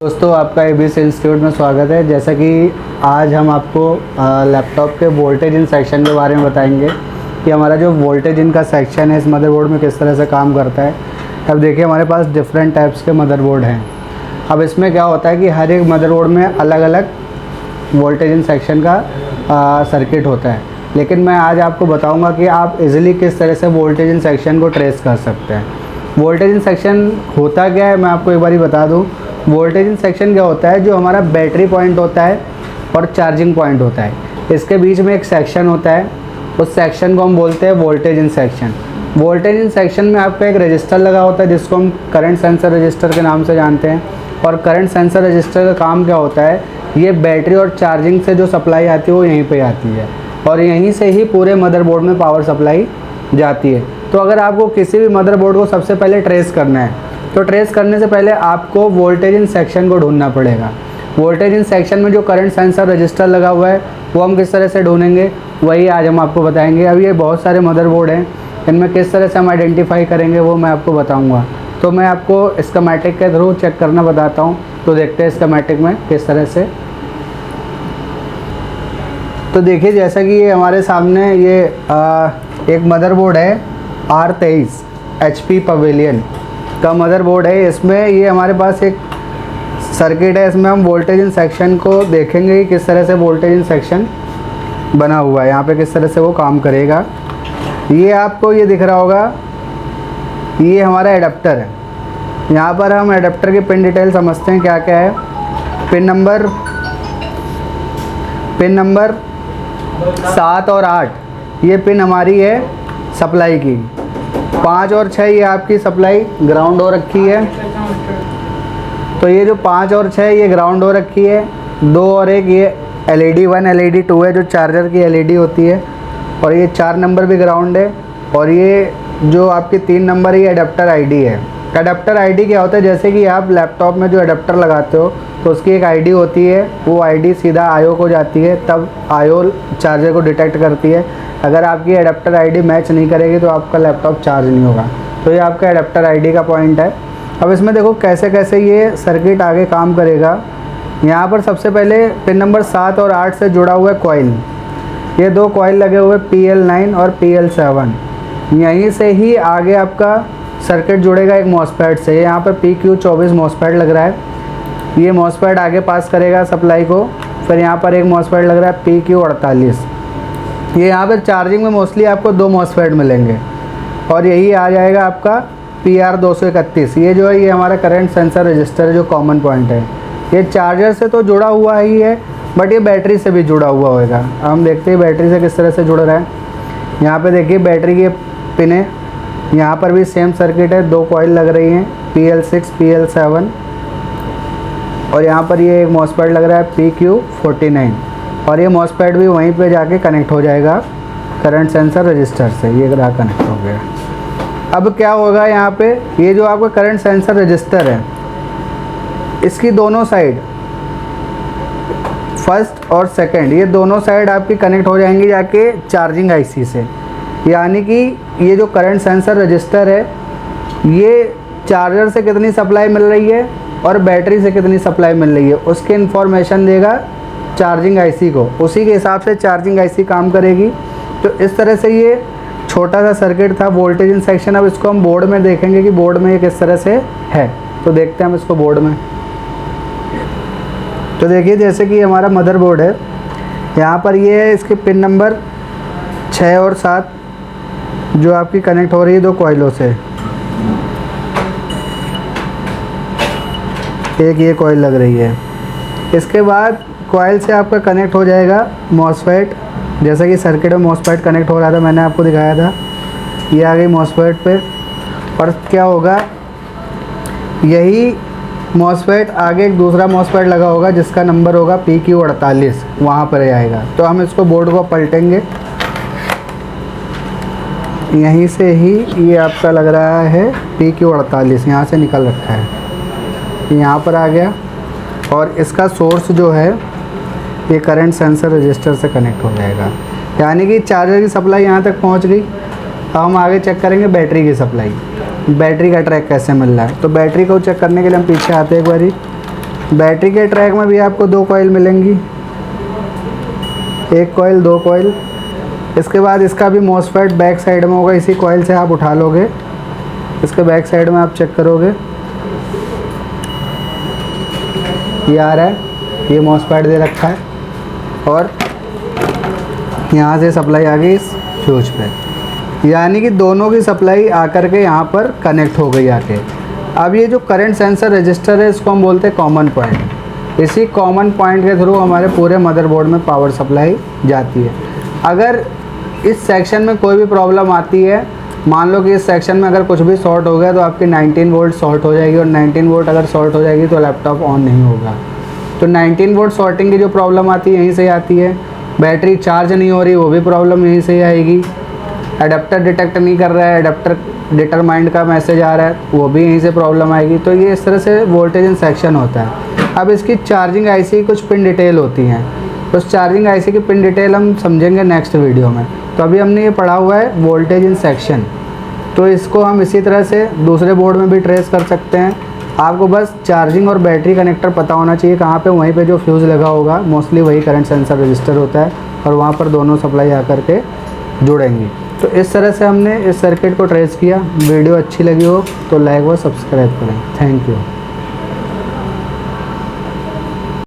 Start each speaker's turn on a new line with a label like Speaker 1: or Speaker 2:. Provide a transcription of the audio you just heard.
Speaker 1: दोस्तों, आपका ABC institute में स्वागत है। जैसा कि आज हम आपको लैपटॉप के वोल्टेज इन सेक्शन के बारे में बताएंगे कि हमारा जो वोल्टेज इन का सेक्शन है इस मदरबोर्ड में किस तरह से काम करता है। अब देखिए, हमारे पास डिफरेंट टाइप्स के मदरबोर्ड हैं। अब इसमें क्या होता है कि हर एक मदरबोर्ड में अलग अलग वोल्टेज इन सेक्शन का सर्किट होता है, लेकिन मैं आज आपको बताऊँगा कि आप इज़िली किस तरह से वोल्टेज इन सेक्शन को ट्रेस कर सकते हैं। वोल्टेज इन सेक्शन होता क्या है, मैं आपको एक बार बता दूँ। वोल्टेज इन सेक्शन क्या होता है, जो हमारा बैटरी पॉइंट होता है और चार्जिंग पॉइंट होता है, इसके बीच में एक सेक्शन होता है। उस सेक्शन को हम बोलते हैं voltage in section. Voltage in section में आपका एक रजिस्टर लगा होता है जिसको हम करंट सेंसर रजिस्टर के नाम से जानते हैं। और करंट सेंसर रजिस्टर का काम क्या होता है, ये बैटरी और चार्जिंग से जो सप्लाई आती है वो यहीं पर आती है और यहीं से ही पूरे मदरबोर्ड में पावर सप्लाई जाती है। तो अगर आपको किसी भी मदरबोर्ड को सबसे पहले ट्रेस करना है तो ट्रेस करने से पहले आपको वोल्टेज इन सेक्शन को ढूंढना पड़ेगा। वोल्टेज इन सेक्शन में जो करंट सेंसर रजिस्टर लगा हुआ है वो हम किस तरह से ढूंढेंगे, वही आज हम आपको बताएंगे। अब ये बहुत सारे मदरबोर्ड हैं, इनमें किस तरह से हम आइडेंटिफाई करेंगे वो मैं आपको बताऊंगा। तो मैं आपको स्कीमेटिक के थ्रू चेक करना बताता हूँ। तो देखते हैं स्कीमेटिक में किस तरह से। तो देखिए, जैसा कि ये हमारे सामने ये एक मदरबोर्ड है R23 HP पवेलियन का मदरबोर्ड है। इसमें ये हमारे पास एक सर्किट है, इसमें हम वोल्टेज इन सेक्शन को देखेंगे कि किस तरह से वोल्टेज इन सेक्शन बना हुआ है, यहाँ पे किस तरह से वो काम करेगा। ये आपको ये दिख रहा होगा, ये हमारा एडाप्टर है। यहाँ पर हम एडाप्टर की पिन डिटेल समझते हैं क्या क्या है। पिन नंबर 7 और 8 ये पिन हमारी है सप्लाई की। 5 और 6 ये आपकी सप्लाई ग्राउंड हो रखी है। तो ये जो 5 और 6 ये ग्राउंड हो रखी है। 2 और 1 ये LED 1 LED 2 है जो चार्जर की LED होती है। और ये 4 नंबर भी ग्राउंड है। और ये जो आपकी 3 नंबर ये अडेप्टर ID है। अडेप्टर ID क्या होता है, जैसे कि आप लैपटॉप में जो अडेप्टर लगाते हो तो उसकी एक ID होती है, वो ID सीधा IO को जाती है, तब IO चार्जर को डिटेक्ट करती है। अगर आपकी एडाप्टर ID मैच नहीं करेगी तो आपका लैपटॉप चार्ज नहीं होगा। तो ये आपका एडाप्टर ID का पॉइंट है। अब इसमें देखो कैसे कैसे ये सर्किट आगे काम करेगा। यहाँ पर सबसे पहले पिन नंबर 7 और 8 से जुड़ा हुआ है कॉइल। ये 2 कॉइल लगे हुए PL9 और PL7। यहीं से ही आगे आपका सर्किट जुड़ेगा एक मॉसफेट से। यहाँ पर PQ24 मॉसफेट लग रहा है। ये मॉसफेट आगे पास करेगा सप्लाई को। फिर यहाँ पर एक मॉसफेट लग रहा है PQ48। ये यहाँ पर चार्जिंग में मोस्टली आपको 2 मॉसफेट मिलेंगे। और यही आ जाएगा आपका PR231। ये जो है ये हमारा करंट सेंसर रजिस्टर जो कॉमन पॉइंट है। ये चार्जर से तो जुड़ा हुआ ही है, बट ये बैटरी से भी जुड़ा हुआ होगा। हम देखते हैं बैटरी से किस तरह से जुड़ रहा है। यहाँ पे देखिए बैटरी की पिन है। यहाँ पर भी सेम सर्किट है, 2 कॉइल लग रही हैं PL6 PL7। और यहाँ पर ये एक मॉसफेट लग रहा है PQ49। और ये मॉसफेट भी वहीं पे जाके कनेक्ट हो जाएगा करंट सेंसर रजिस्टर से। ये रहा कनेक्ट हो गया। अब क्या होगा, यहाँ पे ये जो आपका करंट सेंसर रजिस्टर है इसकी दोनों साइड, फर्स्ट और सेकंड, ये दोनों साइड आपकी कनेक्ट हो जाएंगी जाके चार्जिंग IC से। यानी कि ये जो करंट सेंसर रजिस्टर है ये चार्जर से कितनी सप्लाई मिल रही है और बैटरी से कितनी सप्लाई मिल रही है उसकी इन्फॉर्मेशन देगा चार्जिंग IC को। उसी के हिसाब से चार्जिंग IC काम करेगी। तो इस तरह से ये छोटा सा सर्किट था वोल्टेज इन सेक्शन। अब इसको हम बोर्ड में देखेंगे कि बोर्ड में ये किस तरह से है। तो देखते हैं हम इसको बोर्ड में। तो देखिए, जैसे कि हमारा मदरबोर्ड है, यहाँ पर ये है इसके पिन नंबर 6 और 7 जो आपकी कनेक्ट हो रही है 2 कॉइलों से। एक ये कॉइल लग रही है। इसके बाद कॉइल से आपका कनेक्ट हो जाएगा मॉसफेट। जैसा कि सर्किट में मॉसफेट कनेक्ट हो रहा था, मैंने आपको दिखाया था। ये आ गई मॉसफेट पे। और क्या होगा, यही मॉसफेट आगे एक दूसरा मॉसफेट लगा होगा जिसका नंबर होगा PQ48, वहाँ पर आएगा। तो हम इसको बोर्ड को पलटेंगे। यहीं से ही ये आपका लग रहा है PQ48, यहाँ से निकल रखा है, यहाँ पर आ गया। और इसका सोर्स जो है ये करंट सेंसर रजिस्टर से कनेक्ट हो जाएगा। यानी कि चार्जर की सप्लाई यहाँ तक पहुँच गई। अब हम आगे चेक करेंगे बैटरी की सप्लाई। बैटरी का ट्रैक कैसे मिल रहा है। तो बैटरी को चेक करने के लिए हम पीछे आते हैं एक बारी। बैटरी के ट्रैक में भी आपको 2 कॉइल मिलेंगी, 1 कॉइल 2 कॉइल। इसके बाद इसका भी मॉसफेट बैक साइड में होगा, इसी कॉइल से आप उठा लोगे। इसके बैक साइड में आप चेक करोगे ये आ रहा है, ये मॉसफेट दे रखा है और यहाँ से सप्लाई आ गई इस फ्यूज पे, यानी कि दोनों की सप्लाई आकर के यहाँ पर कनेक्ट हो गई आके। अब ये जो करंट सेंसर रजिस्टर है इसको हम बोलते हैं कॉमन पॉइंट। इसी कॉमन पॉइंट के थ्रू हमारे पूरे मदरबोर्ड में पावर सप्लाई जाती है। अगर इस सेक्शन में कोई भी प्रॉब्लम आती है, मान लो कि इस सेक्शन में अगर कुछ भी शॉर्ट हो गया तो आपकी 19 वोल्ट शॉर्ट हो जाएगी, और 19 वोल्ट अगर शॉर्ट हो जाएगी तो लैपटॉप ऑन नहीं होगा। तो 19 वोल्ट शॉर्टिंग की जो प्रॉब्लम आती है यहीं से आती है। बैटरी चार्ज नहीं हो रही, वो भी प्रॉब्लम यहीं से आएगी। अडेप्टर डिटेक्ट नहीं कर रहा है, अडेप्टर डिटरमाइंड का मैसेज आ रहा है, वो भी यहीं से प्रॉब्लम आएगी। तो ये इस तरह से वोल्टेज इन सेक्शन होता है। अब इसकी चार्जिंग आईसी कुछ पिन डिटेल होती हैं, उस चार्जिंग आईसी की पिन डिटेल हम समझेंगे नेक्स्ट वीडियो में। तो अभी हमने ये पढ़ा हुआ है वोल्टेज इन सेक्शन, तो इसको हम इसी तरह से दूसरे बोर्ड में भी ट्रेस कर सकते हैं। आपको बस चार्जिंग और बैटरी कनेक्टर पता होना चाहिए कहाँ पे, वहीं पे जो फ्यूज़ लगा होगा मोस्टली वही करंट सेंसर रजिस्टर होता है, और वहाँ पर दोनों सप्लाई आकर के जुड़ेंगी। तो इस तरह से हमने इस सर्किट को ट्रेस किया। वीडियो अच्छी लगी हो तो लाइक व सब्सक्राइब करें। Thank you.